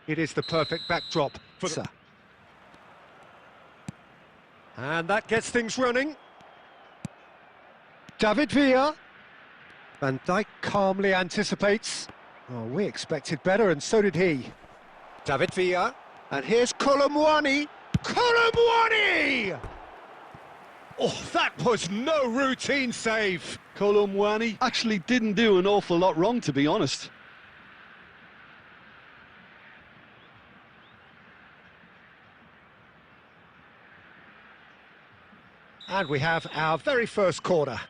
It is the perfect backdrop for the... And that gets things running. David Villa. Van Dijk calmly anticipates. Oh, we expected better, and so did he. David Villa. And here's Colomwani. Colomwani! Oh, that was no routine save. Colomwani actually didn't do an awful lot wrong, to be honest. And we have our very first corner.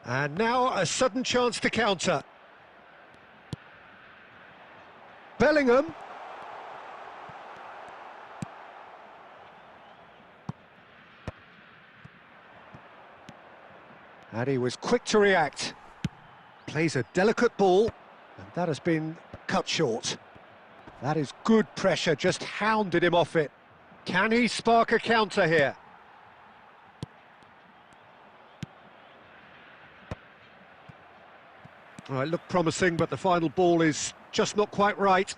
And now a sudden chance to counter. Bellingham. And he was quick to react. Plays a delicate ball, and that has been cut short. That is good pressure, just hounded him off it. Can he spark a counter here? Well, it looked promising, but the final ball is just not quite right.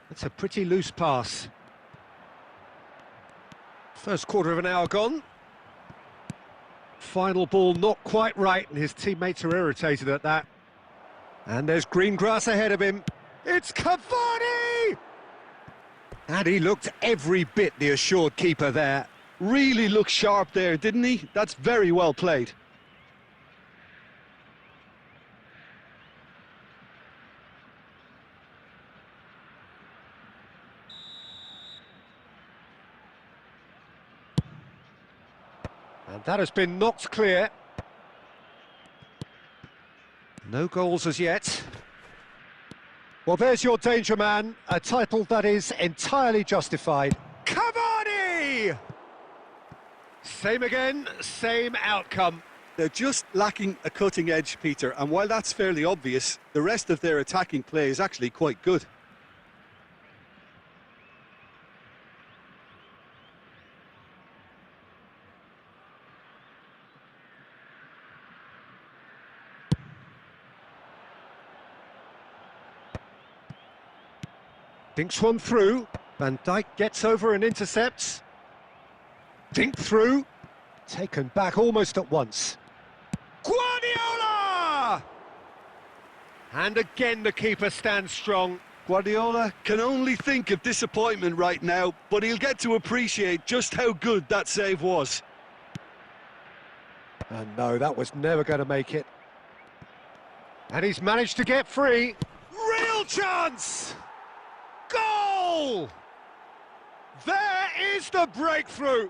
It's a pretty loose pass. First quarter of an hour gone. Final ball not quite right, and his teammates are irritated at that. And there's green grass ahead of him. It's Cavani! And he looked every bit the assured keeper there. Really looked sharp there, didn't he? That's very well played. And that has been knocked clear. No goals as yet. Well, there's your danger man, a title that is entirely justified. Cavani! Same again, same outcome. They're just lacking a cutting edge, Peter, and while that's fairly obvious, the rest of their attacking play is actually quite good. Dinks one through. Van Dijk gets over and intercepts. Dink through. Taken back almost at once. Guardiola! And again the keeper stands strong. Guardiola can only think of disappointment right now, but he'll get to appreciate just how good that save was. And no, that was never going to make it. And he's managed to get free. Real chance! Goal! There is the breakthrough.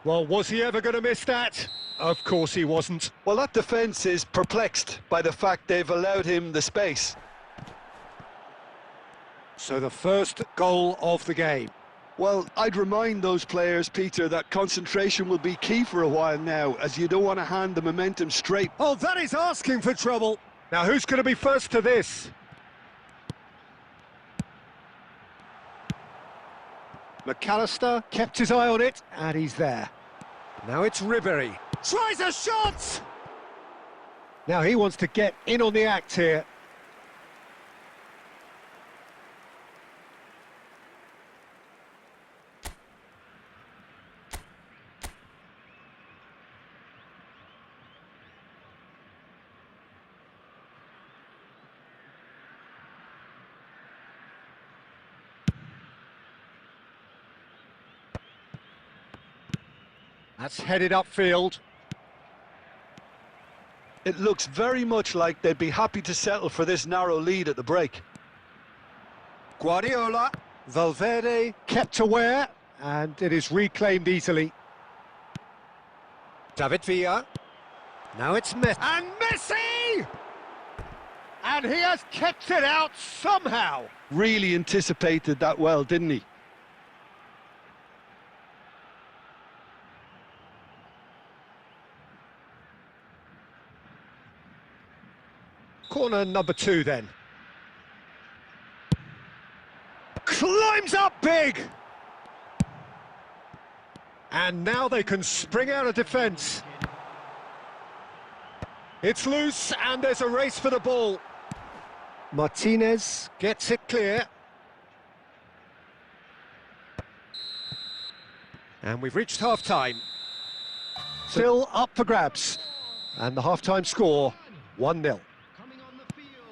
Well, was he ever going to miss that? Of course he wasn't. Well, that defence is perplexed by the fact they've allowed him the space. So the first goal of the game. Well, I'd remind those players, Peter, that concentration will be key for a while now, as you don't want to hand the momentum straight. Oh, that is asking for trouble. Now, who's going to be first to this? McAllister kept his eye on it, and he's there. Now it's Ribery. Tries a shot! Now he wants to get in on the act here. That's headed upfield. It looks very much like they'd be happy to settle for this narrow lead at the break. Guardiola, Valverde kept aware, and it is reclaimed easily. David Villa. Now it's Messi. And Messi! And he has kept it out somehow. Really anticipated that well, didn't he? Corner number 2 then. Climbs up big! And now they can spring out of defence. It's loose, and there's a race for the ball. Martinez gets it clear. And we've reached half-time. Still up for grabs. And the half-time score, 1-0.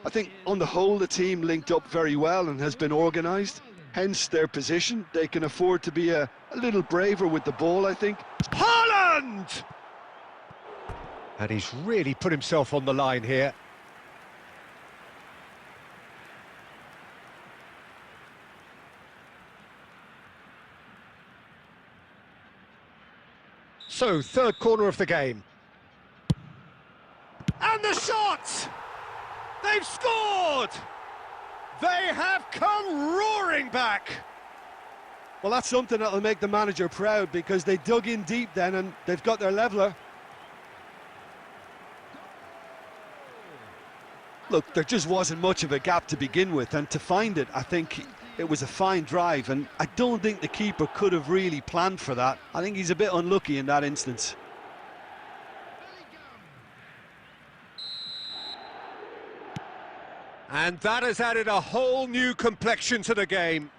I think on the whole the team linked up very well and has been organised. Hence their position. They can afford to be a little braver with the ball, I think. Haaland! And he's really put himself on the line here. So, third corner of the game. And the shot! They've scored! They have come roaring back! Well, that's something that'll make the manager proud, because they dug in deep then and they've got their leveller. Look, there just wasn't much of a gap to begin with, and to find it, I think it was a fine drive, and I don't think the keeper could have really planned for that. I think he's a bit unlucky in that instance. And that has added a whole new complexion to the game.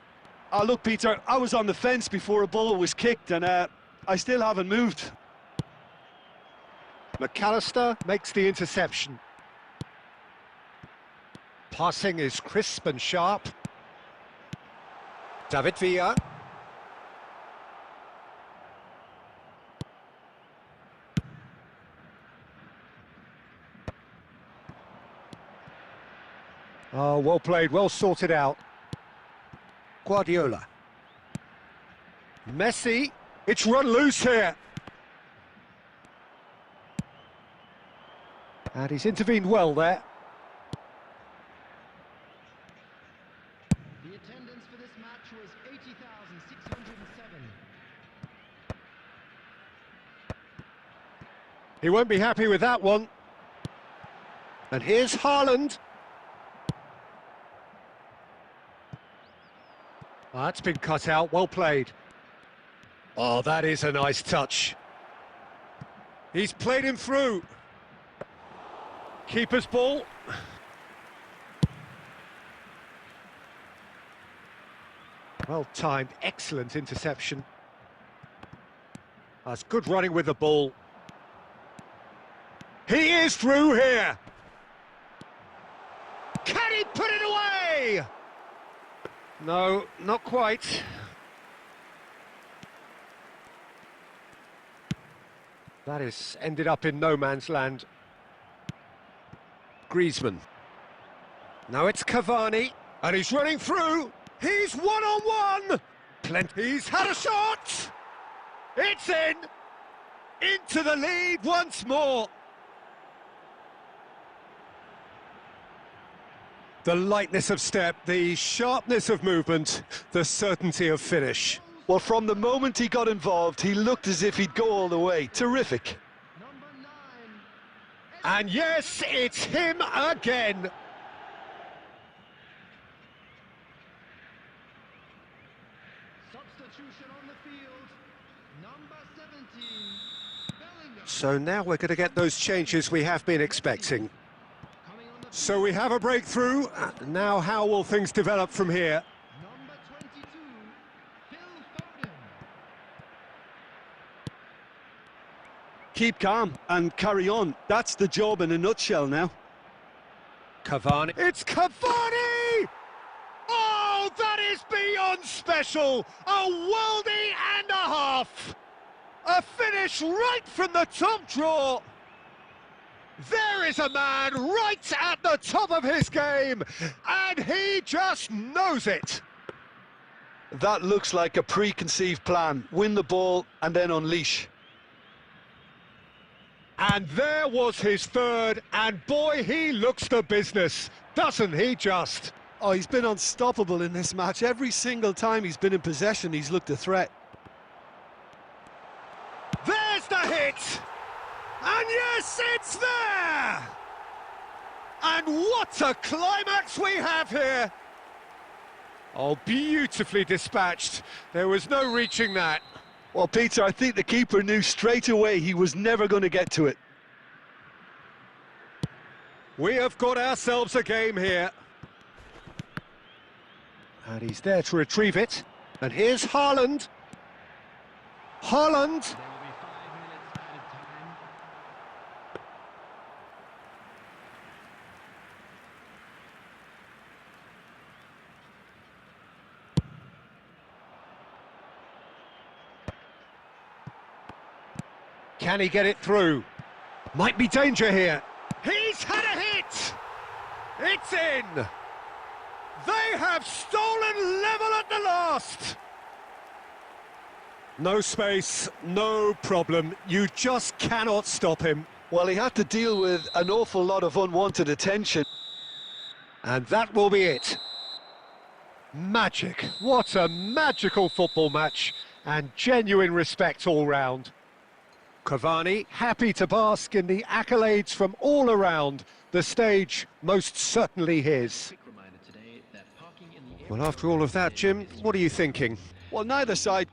Oh, look, Peter, I was on the fence before a ball was kicked, and I still haven't moved. McAllister makes the interception. Passing is crisp and sharp. David Villa. Oh, well played, well sorted out. Guardiola. Messi. It's run loose here. And he's intervened well there. The attendance for this match was 80,607. He won't be happy with that one. And here's Haaland. Oh, that's been cut out, well played. Oh, that is a nice touch. He's played him through. Keeper's ball. Well timed, excellent interception. That's good running with the ball. He is through here. Can he put it away? No, not quite. That is ended up in no man's land. Griezmann. Now it's Cavani, and he's running through. He's one-on-one. He's had a shot. It's in. Into the lead once more. The lightness of step, the sharpness of movement, the certainty of finish. Well, from the moment he got involved, he looked as if he'd go all the way. Terrific. And yes, it's him again. Substitution on the field, number 17, Bellingham. So now we're going to get those changes we have been expecting. So we have a breakthrough. Now how will things develop from here? Number 22, Phil Foden. Keep calm and carry on. That's the job in a nutshell now. Cavani. It's Cavani! Oh, that is beyond special! A worldie and a half! A finish right from the top drawer! There is a man right at the top of his game, and he just knows it. That looks like a preconceived plan. Win the ball and then unleash. And there was his third, and boy, he looks the business, doesn't he just? Oh, he's been unstoppable in this match. Every single time he's been in possession, he's looked a threat. There's the hit! And yes, it's there! And what a climax we have here! Oh, beautifully dispatched. There was no reaching that. Well, Peter, I think the keeper knew straight away he was never going to get to it. We have got ourselves a game here. And he's there to retrieve it. And here's Haaland. Haaland. There will be 5 minutes added time. Can he get it through? Might be danger here. He's had a hit! It's in! They have stolen level at the last! No space, no problem. You just cannot stop him. Well, he had to deal with an awful lot of unwanted attention. And that will be it. Magic. What a magical football match. And genuine respect all round. Cavani happy to bask in the accolades from all around. The stage most certainly his. Well, after all of that, Jim, what are you thinking? Well, neither side